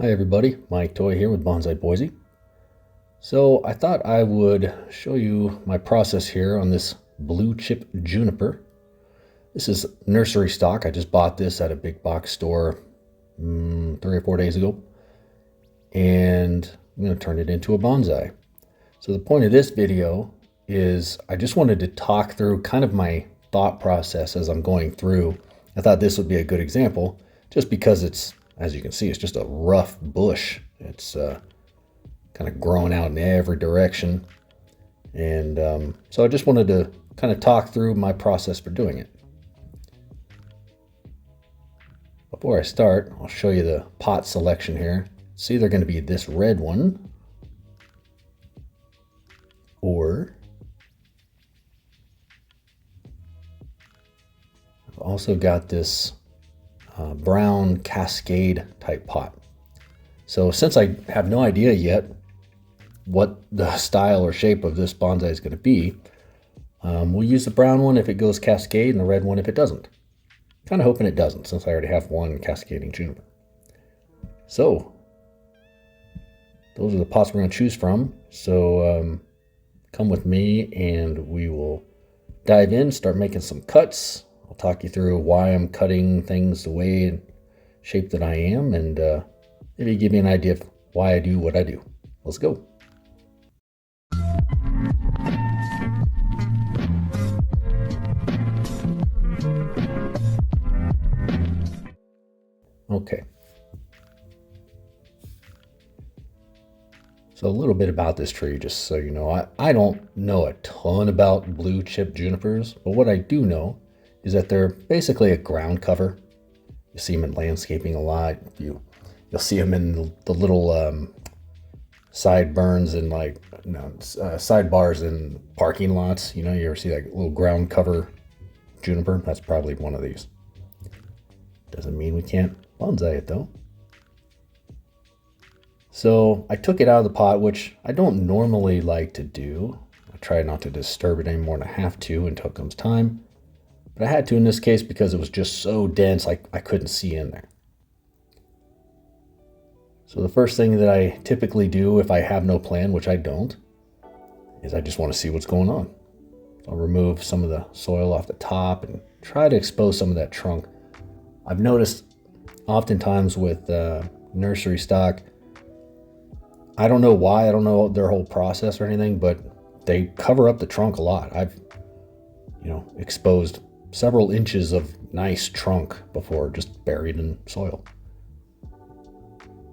Hi everybody, Mike Toy here with Bonsai Boise. So I thought I would show you my process here on this blue chip juniper. This is nursery stock. I just bought this at a big box store 3 or 4 days ago, and I'm going to turn it into a bonsai. So the point of this video is I just wanted to talk through kind of my thought process as I'm going through. I thought this would be a good example just because it's, as you can see, it's just a rough bush. It's kind of growing out in every direction. And so I just wanted to kind of talk through my process for doing it. Before I start, I'll show you the pot selection here. It's either going to be this red one, or I've also got this brown cascade type pot. So since I have no idea yet what the style or shape of this bonsai is going to be, we'll use the brown one if it goes cascade and the red one if it doesn't. Kind of hoping it doesn't, since I already have one cascading juniper. So those are the pots we're going to choose from. So come with me and we will dive in, start making some cuts. I'll talk you through why I'm cutting things the way and shape that I am, and maybe give you an idea of why I do what I do. Let's go. Okay. So a little bit about this tree, just so you know. I don't know a ton about blue chip junipers, but what I do know is that they're basically a ground cover. You see them in landscaping a lot. You'll see them in the little sideburns and sidebars in parking lots. You ever see like little ground cover juniper? That's probably one of these. Doesn't mean we can't bonsai it though. So I took it out of the pot, which I don't normally like to do. I try not to disturb it any more than I have to until it comes time. But I had to in this case because it was just so dense I couldn't see in there. So the first thing that I typically do if I have no plan, which I don't, is I just want to see what's going on. So I'll remove some of the soil off the top and try to expose some of that trunk. I've noticed oftentimes with nursery stock, I don't know why, I don't know their whole process or anything, but they cover up the trunk a lot. I've, exposed several inches of nice trunk before, just buried in soil.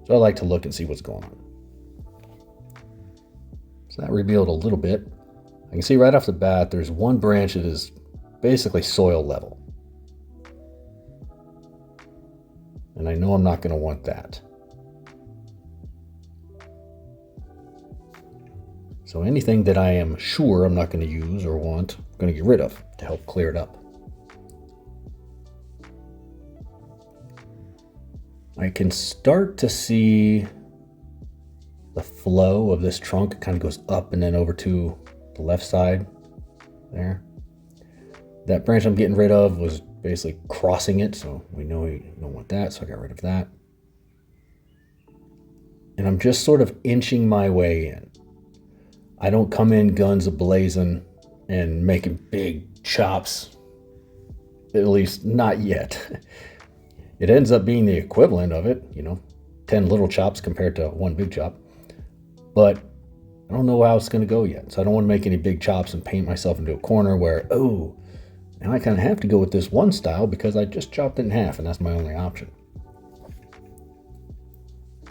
So I like to look and see what's going on. So that revealed a little bit. I can see right off the bat, there's one branch that is basically soil level. And I know I'm not going to want that. So anything that I am sure I'm not going to use or want, I'm going to get rid of to help clear it up. I can start to see the flow of this trunk. It kind of goes up and then over to the left side there. That branch I'm getting rid of was basically crossing it, so we know we don't want that, so I got rid of that. And I'm just sort of inching my way in. I don't come in guns a-blazing and making big chops, at least not yet. It ends up being the equivalent of it, 10 little chops compared to one big chop. But I don't know how it's going to go yet. So I don't want to make any big chops and paint myself into a corner where, now I kind of have to go with this one style because I just chopped it in half and that's my only option.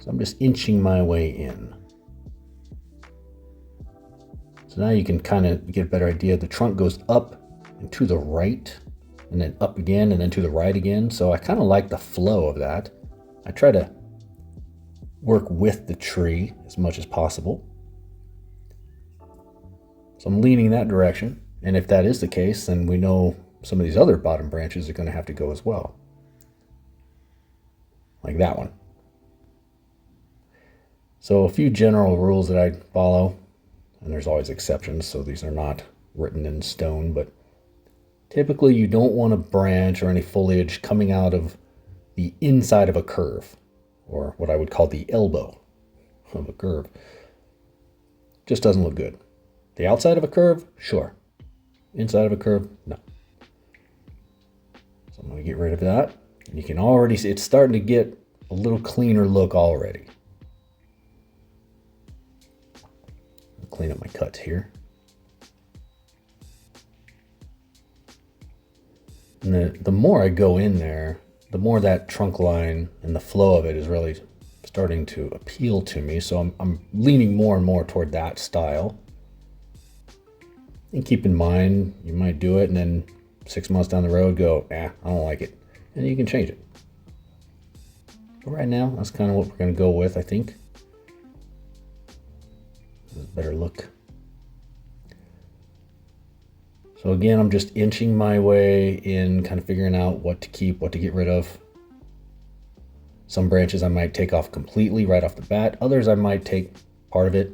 So I'm just inching my way in. So now you can kind of get a better idea. The trunk goes up and to the right, and then up again, and then to the right again. So I kind of like the flow of that. I try to work with the tree as much as possible. So I'm leaning that direction. And if that is the case, then we know some of these other bottom branches are going to have to go as well. Like that one. So a few general rules that I follow, and there's always exceptions, so these are not written in stone, but typically you don't want a branch or any foliage coming out of the inside of a curve. or what I would call the elbow of a curve. Just doesn't look good. The outside of a curve, sure. Inside of a curve, no. So I'm going to get rid of that. And you can already see it's starting to get a little cleaner look already. I'll clean up my cuts here. And the more I go in there, the more that trunk line and the flow of it is really starting to appeal to me. So I'm leaning more and more toward that style. And keep in mind, you might do it and then 6 months down the road go, I don't like it. And you can change it. But right now, that's kind of what we're going to go with, I think. This is a better look. So again, I'm just inching my way in, kind of figuring out what to keep, what to get rid of. Some branches I might take off completely right off the bat. Others I might take part of it,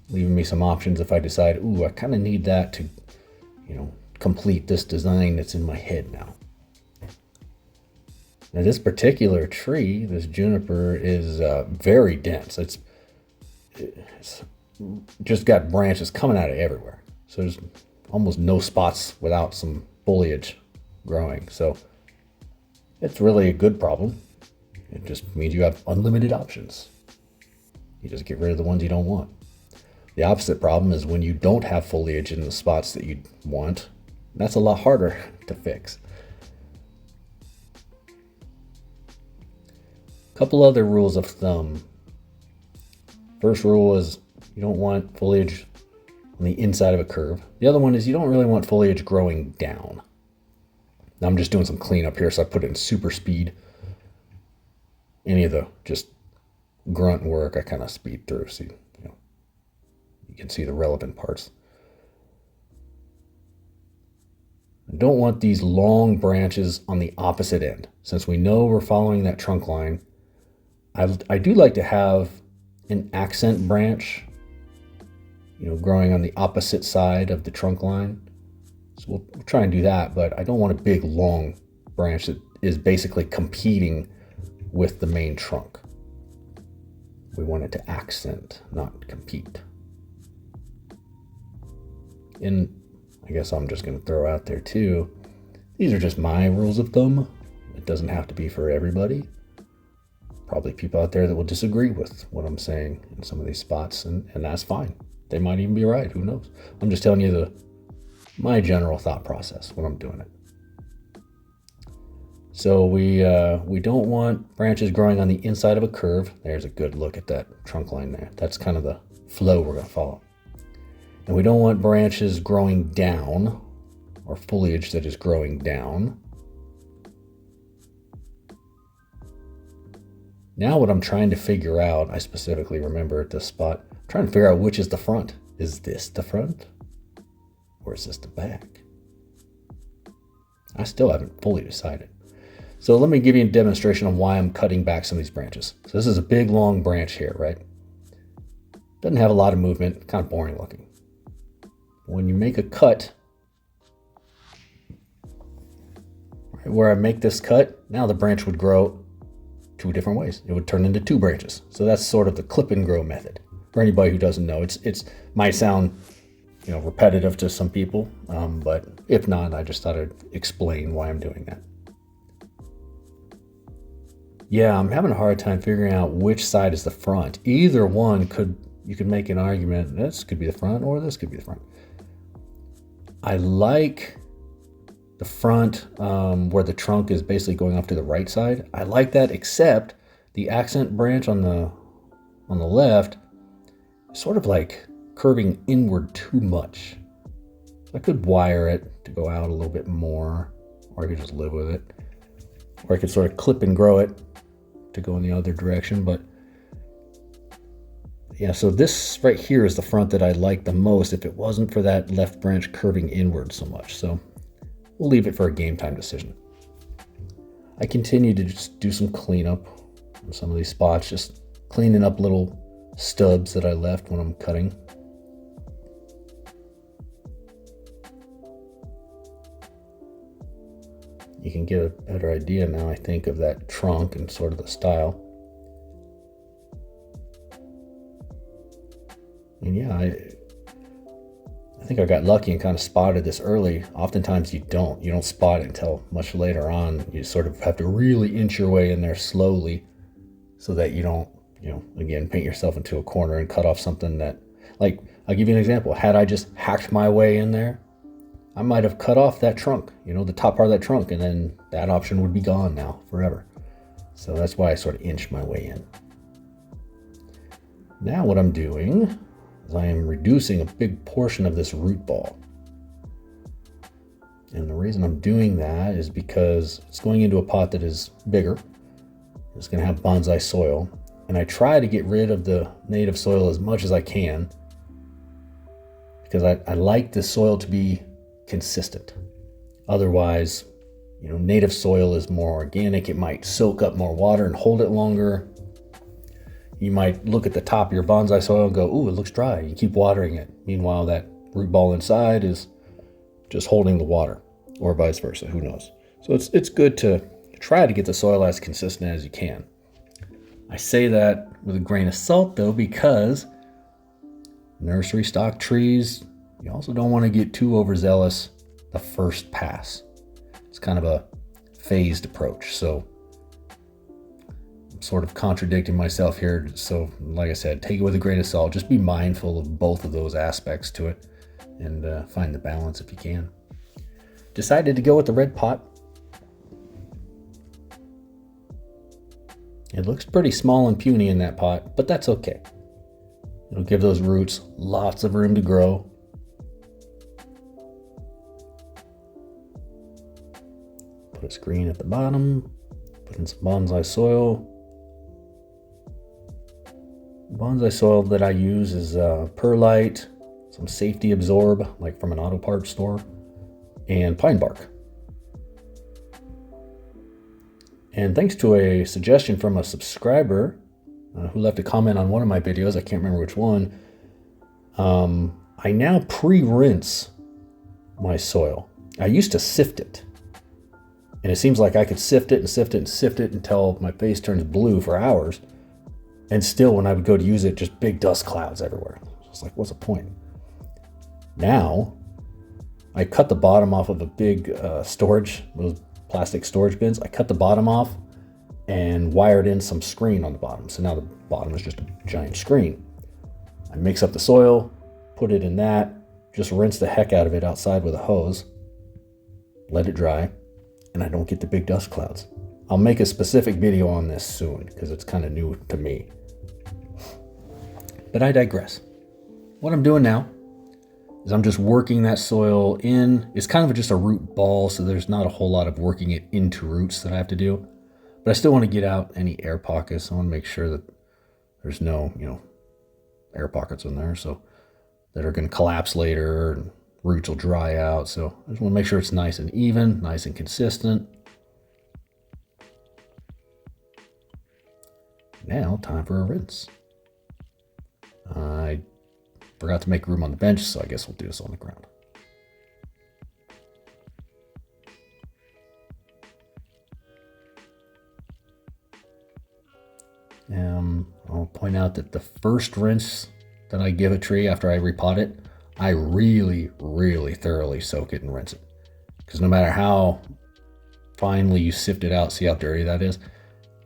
leaving me some options if I decide, I kind of need that to, complete this design that's in my head now. Now this particular tree, this juniper, is very dense. It's just got branches coming out of everywhere. So there's almost no spots without some foliage growing. So it's really a good problem. It just means you have unlimited options. You just get rid of the ones you don't want. The opposite problem is when you don't have foliage in the spots that you want. That's a lot harder to fix. A couple other rules of thumb. First rule is you don't want foliage on the inside of a curve. The other one is you don't really want foliage growing down. Now I'm just doing some cleanup here, so I put it in super speed. Any of the just grunt work, I kind of speed through, so you can see the relevant parts. I don't want these long branches on the opposite end. Since we know we're following that trunk line, I do like to have an accent branch, growing on the opposite side of the trunk line. So we'll try and do that, but I don't want a big long branch that is basically competing with the main trunk. We want it to accent, not compete. And I guess I'm just going to throw out there too, these are just my rules of thumb. It doesn't have to be for everybody. Probably people out there that will disagree with what I'm saying in some of these spots, and that's fine. They might even be right, who knows? I'm just telling you my general thought process when I'm doing it. So we don't want branches growing on the inside of a curve. There's a good look at that trunk line there. That's kind of the flow we're going to follow. And we don't want branches growing down, or foliage that is growing down. Now what I'm trying to figure out, I specifically remember at this spot, I'm trying to figure out which is the front. Is this the front? Or is this the back? I still haven't fully decided. So let me give you a demonstration of why I'm cutting back some of these branches. So this is a big long branch here, right? Doesn't have a lot of movement, kind of boring looking. When you make a cut, right where I make this cut, now the branch would grow two different ways. It would turn into two branches. So that's sort of the clip and grow method. For anybody who doesn't know, it's might sound repetitive to some people, but if not, I just thought I'd explain why I'm doing that. Yeah, I'm having a hard time figuring out which side is the front. Either one you could make an argument, this could be the front or this could be the front. I like the front where the trunk is basically going off to the right side. I like that, except the accent branch on the left is sort of like curving inward too much. I could wire it to go out a little bit more, or I could just live with it. Or I could sort of clip and grow it to go in the other direction, but yeah, so this right here is the front that I like the most if it wasn't for that left branch curving inward so much. So we'll leave it for a game time decision. I continue to just do some cleanup on some of these spots, just cleaning up little stubs that I left when I'm cutting. You you can get a better idea now, I think, of that trunk and sort of the style. And yeah, I think I got lucky and kind of spotted this early. Oftentimes you don't spot it until much later on. You sort of have to really inch your way in there slowly so that you don't, again, paint yourself into a corner and cut off something that, like, I'll give you an example. Had I just hacked my way in there, I might have cut off that trunk, the top part of that trunk, and then that option would be gone now forever. So that's why I sort of inched my way in. Now what I'm doing is I am reducing a big portion of this root ball. And the reason I'm doing that is because it's going into a pot that is bigger. It's going to have bonsai soil. And I try to get rid of the native soil as much as I can because I like the soil to be consistent. Otherwise, native soil is more organic. It might soak up more water and hold it longer. You might look at the top of your bonsai soil and go, ooh, it looks dry. You keep watering it. Meanwhile, that root ball inside is just holding the water, or vice versa. Who knows? So it's good to try to get the soil as consistent as you can. I say that with a grain of salt, though, because nursery stock trees, you also don't want to get too overzealous the first pass. It's kind of a phased approach. So I'm sort of contradicting myself here. So like I said, take it with a grain of salt. Just be mindful of both of those aspects to it and find the balance if you can. Decided to go with the red pot. It looks pretty small and puny in that pot, but that's okay. It'll give those roots lots of room to grow. Put a screen at the bottom, put in some bonsai soil. Bonsai soil that I use is perlite, some safety absorb, like from an auto parts store, and pine bark. And thanks to a suggestion from a subscriber who left a comment on one of my videos, I can't remember which one, I now pre-rinse my soil. I used to sift it. And it seems like I could sift it and sift it and sift it until my face turns blue for hours. And still, when I would go to use it, just big dust clouds everywhere. I was like, what's the point? Now, I cut the bottom off of a big storage, those plastic storage bins. I cut the bottom off and wired in some screen on the bottom. So now the bottom is just a giant screen. I mix up the soil, put it in that, just rinse the heck out of it outside with a hose, let it dry, and I don't get the big dust clouds. I'll make a specific video on this soon because it's kind of new to me. But I digress. What I'm doing now is I'm just working that soil in. It's kind of just a root ball, so there's not a whole lot of working it into roots that I have to do. But I still want to get out any air pockets. I want to make sure that there's no, air pockets in there so that are going to collapse later and roots will dry out. So I just want to make sure it's nice and even, nice and consistent. Now, time for a rinse. I forgot to make room on the bench, so I guess we'll do this on the ground. I'll point out that the first rinse that I give a tree after I repot it, I really, really thoroughly soak it and rinse it. Because no matter how finely you sift it out, see how dirty that is,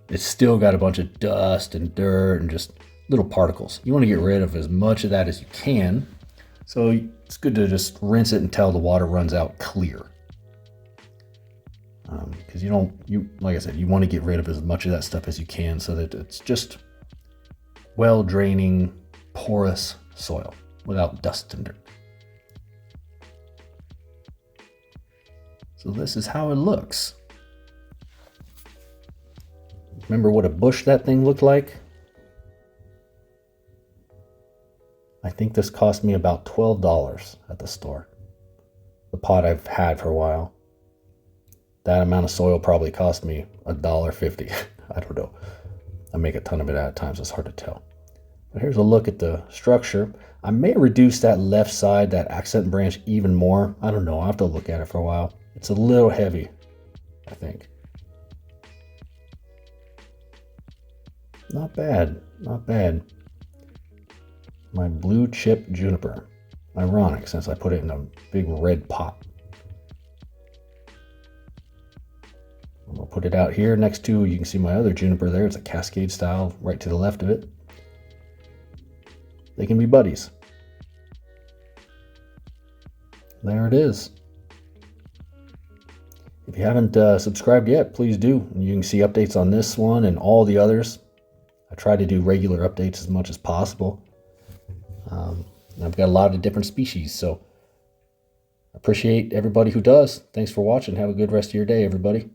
it's still got a bunch of dust and dirt and just little particles. You want to get rid of as much of that as you can. So it's good to just rinse it until the water runs out clear. Because like I said, you want to get rid of as much of that stuff as you can so that it's just well-draining, porous soil without dust and dirt. So this is how it looks. Remember what a bush that thing looked like? I think this cost me about $12 at the store. The pot I've had for a while. That amount of soil probably cost me $1.50. I don't know. I make a ton of it at times. It's hard to tell. But here's a look at the structure. I may reduce that left side, that accent branch, even more. I don't know. I'll have to look at it for a while. It's a little heavy. I think. Not bad, not bad. My blue chip juniper. Ironic, since I put it in a big red pot. I'm gonna put it out here next to, you can see my other juniper there. It's a cascade style right to the left of it. They can be buddies. There it is. If you haven't subscribed yet, please do. You can see updates on this one and all the others. I try to do regular updates as much as possible. I've got a lot of different species, so I appreciate everybody who does. Thanks for watching. Have a good rest of your day, everybody.